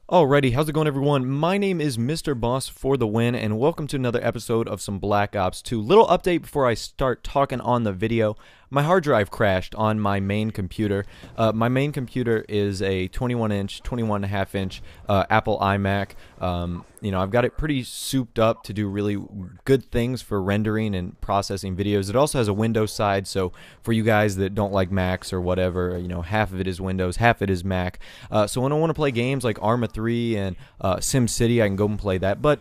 Alrighty, how's it going, everyone? My name is Mr. Boss for the win, and welcome to another episode of some Black Ops 2. Little update before I start talking on the video. My hard drive crashed on my main computer. My main computer is a 21-inch, 21.5-inch Apple iMac. I've got it pretty souped up to do really good things for rendering and processing videos. It also has a Windows side, so for you guys that don't like Macs or whatever, half of it is Windows, half of it is Mac. So when I want to play games like Arma 3 and SimCity, I can go and play that. But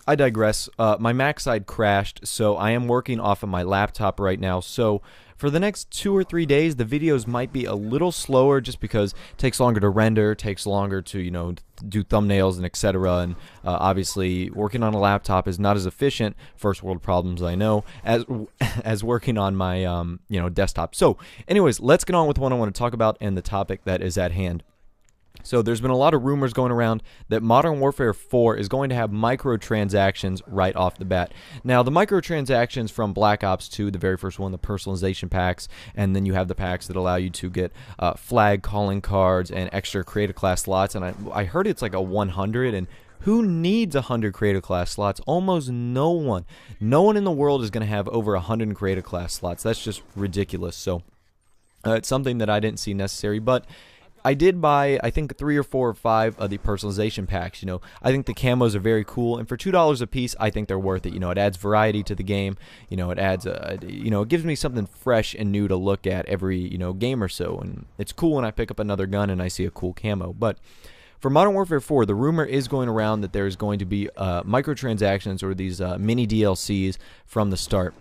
I digress. My Mac side crashed, so I am working off of my laptop right now. So for the next 2 or 3 days, the videos might be a little slower just because it takes longer to render, takes longer to, do thumbnails and etc. And obviously, working on a laptop is not as efficient, first world problems I know, as working on my, desktop. So anyways, let's get on with what I want to talk about and the topic that is at hand. So there's been a lot of rumors going around that Modern Warfare 4 is going to have microtransactions right off the bat. Now, the microtransactions from Black Ops 2, the very first one, the personalization packs, and then you have the packs that allow you to get flag calling cards and extra creative class slots. And I heard it's like a 100, and who needs 100 creative class slots? Almost no one. No one in the world is going to have over 100 creative class slots. That's just ridiculous. So it's something that I didn't see necessary, but I did buy, I think, 3 or 4 or 5 of the personalization packs. I think the camos are very cool, and for $2 a piece, I think they're worth it. It adds variety to the game. It adds, it gives me something fresh and new to look at every, game or so, and it's cool when I pick up another gun and I see a cool camo. But for Modern Warfare 4, the rumor is going around that there's going to be microtransactions or these mini DLCs from the start.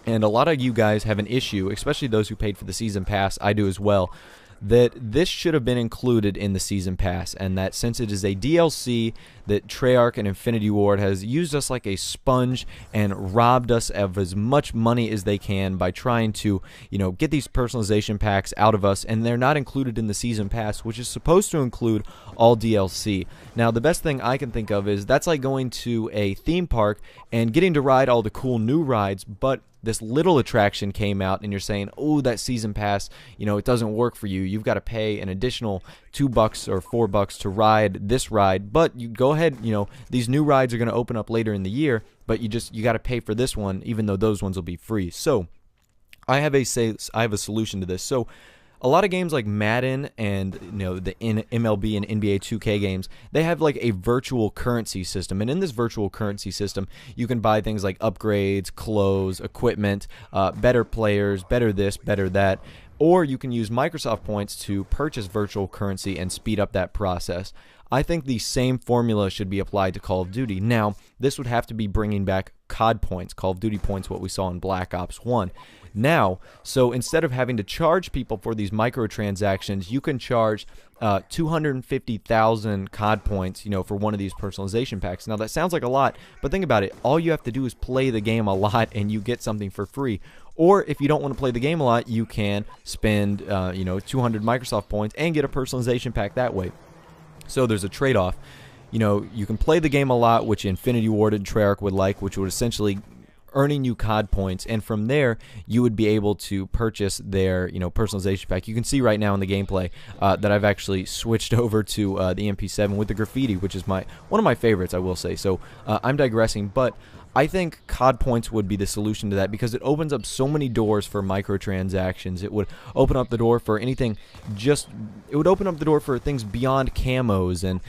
And a lot of you guys have an issue, especially those who paid for the season pass. I do as well. That this should have been included in the season pass, and that since it is a DLC, that Treyarch and Infinity Ward has used us like a sponge and robbed us of as much money as they can by trying to, get these personalization packs out of us, and they're not included in the season pass, which is supposed to include all DLC. Now, the best thing I can think of is that's like going to a theme park and getting to ride all the cool new rides, but this little attraction came out and you're saying, oh, that season pass, it doesn't work for you. You've got to pay an additional $2 or $4 to ride this ride, but you go ahead, these new rides are going to open up later in the year, but you got to pay for this one, even though those ones will be free. So I have a solution to this. So a lot of games like Madden and the MLB and NBA 2K games, they have like a virtual currency system, and in this virtual currency system, you can buy things like upgrades, clothes, equipment, better players, better this, better that, or you can use Microsoft points to purchase virtual currency and speed up that process. I think the same formula should be applied to Call of Duty. Now, this would have to be bringing back COD points, Call of Duty points, what we saw in Black Ops 1. Now, so instead of having to charge people for these microtransactions, you can charge 250,000 COD points, for one of these personalization packs. Now, that sounds like a lot, but think about it. All you have to do is play the game a lot and you get something for free. Or if you don't want to play the game a lot, you can spend, 200 Microsoft points and get a personalization pack that way. So there's a trade-off. You can play the game a lot, which Infinity Ward and Treyarch would like, which would essentially earning you COD points, and from there you would be able to purchase their personalization pack. You can see right now in the gameplay that I've actually switched over to the MP7 with the graffiti, which is one of my favorites, I will say. So I'm digressing, but I think COD points would be the solution to that because it opens up so many doors for microtransactions. It would open up the door for anything, it would open up the door for things beyond camos and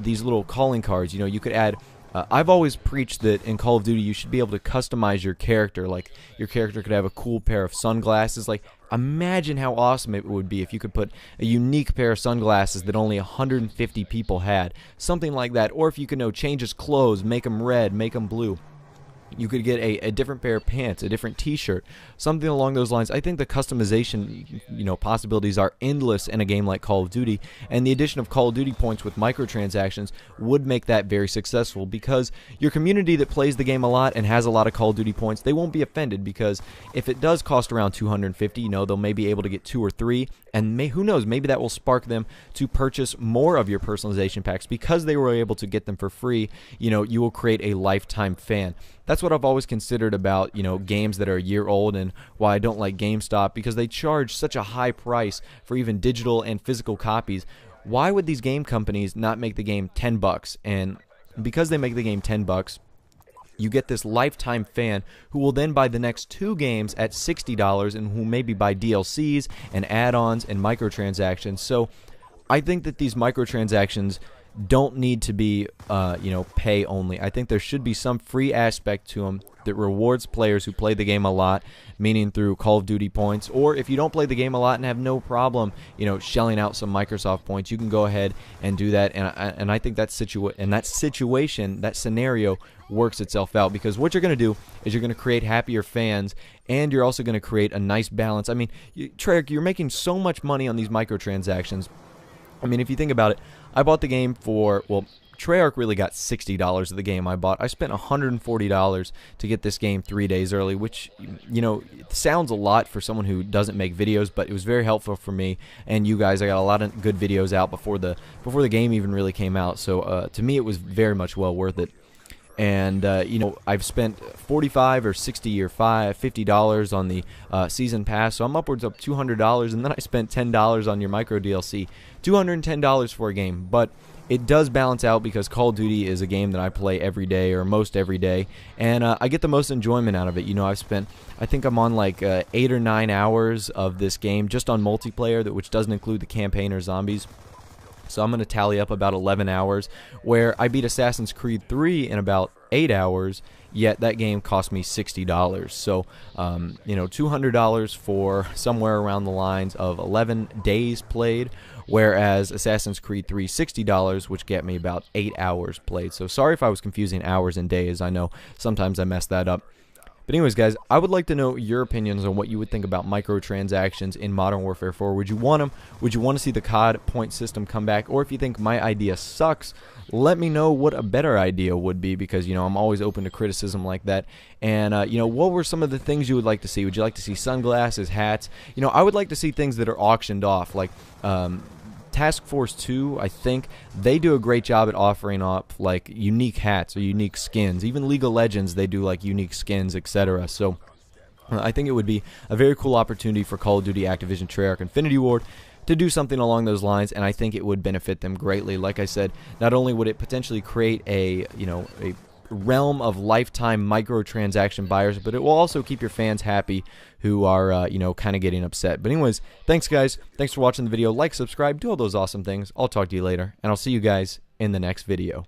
these little calling cards. You could add I've always preached that in Call of Duty you should be able to customize your character. Like, your character could have a cool pair of sunglasses. Like, imagine how awesome it would be if you could put a unique pair of sunglasses that only 150 people had. Something like that. Or if you could change his clothes, make them red, make them blue. You could get a different pair of pants, a different t-shirt, something along those lines. I think the customization, possibilities are endless in a game like Call of Duty, and the addition of Call of Duty points with microtransactions would make that very successful because your community that plays the game a lot and has a lot of Call of Duty points, they won't be offended because if it does cost around 250, they'll maybe be able to get 2 or 3, and who knows, maybe that will spark them to purchase more of your personalization packs because they were able to get them for free. You will create a lifetime fan. That's what I've always considered about, games that are a year old, and why I don't like GameStop, because they charge such a high price for even digital and physical copies why would these game companies not make the game $10? And because they make the game $10, you get this lifetime fan who will then buy the next 2 games at $60 and who maybe buy DLCs and add-ons and microtransactions. So I think that these microtransactions don't need to be, pay only. I think there should be some free aspect to them that rewards players who play the game a lot, meaning through Call of Duty points, or if you don't play the game a lot and have no problem, shelling out some Microsoft points, you can go ahead and do that. And I think that scenario works itself out, because what you're going to do is you're going to create happier fans, and you're also going to create a nice balance. I mean, Treyarch, you're making so much money on these microtransactions. I mean, if you think about it, I bought the game for, well, Treyarch really got $60 of the game I bought. I spent $140 to get this game 3 days early, which, it sounds a lot for someone who doesn't make videos, but it was very helpful for me and you guys. I got a lot of good videos out before the game even really came out, so to me it was very much well worth it. And, I've spent $45 or $60 or $50 on the season pass, so I'm upwards of $200, and then I spent $10 on your micro DLC. $210 for a game, but it does balance out because Call of Duty is a game that I play every day, or most every day, and I get the most enjoyment out of it. I think I'm on like 8 or 9 hours of this game just on multiplayer, which doesn't include the campaign or zombies. So I'm going to tally up about 11 hours, where I beat Assassin's Creed 3 in about 8 hours, yet that game cost me $60. So, $200 for somewhere around the lines of 11 days played, whereas Assassin's Creed 3, $60, which get me about 8 hours played. So sorry if I was confusing hours and days. I know sometimes I mess that up. But anyways, guys, I would like to know your opinions on what you would think about microtransactions in Modern Warfare 4. Would you want them? Would you want to see the COD point system come back? Or if you think my idea sucks, let me know what a better idea would be, because, I'm always open to criticism like that. And, what were some of the things you would like to see? Would you like to see sunglasses, hats? I would like to see things that are auctioned off, like Task Force 2, I think they do a great job at offering up like unique hats or unique skins. Even League of Legends, they do like unique skins, etc. So I think it would be a very cool opportunity for Call of Duty, Activision, Treyarch, Infinity Ward to do something along those lines, and I think it would benefit them greatly. Like I said, not only would it potentially create a realm of lifetime microtransaction buyers, but it will also keep your fans happy who are, kind of getting upset. But anyways, thanks guys. Thanks for watching the video. Like, subscribe, do all those awesome things. I'll talk to you later, and I'll see you guys in the next video.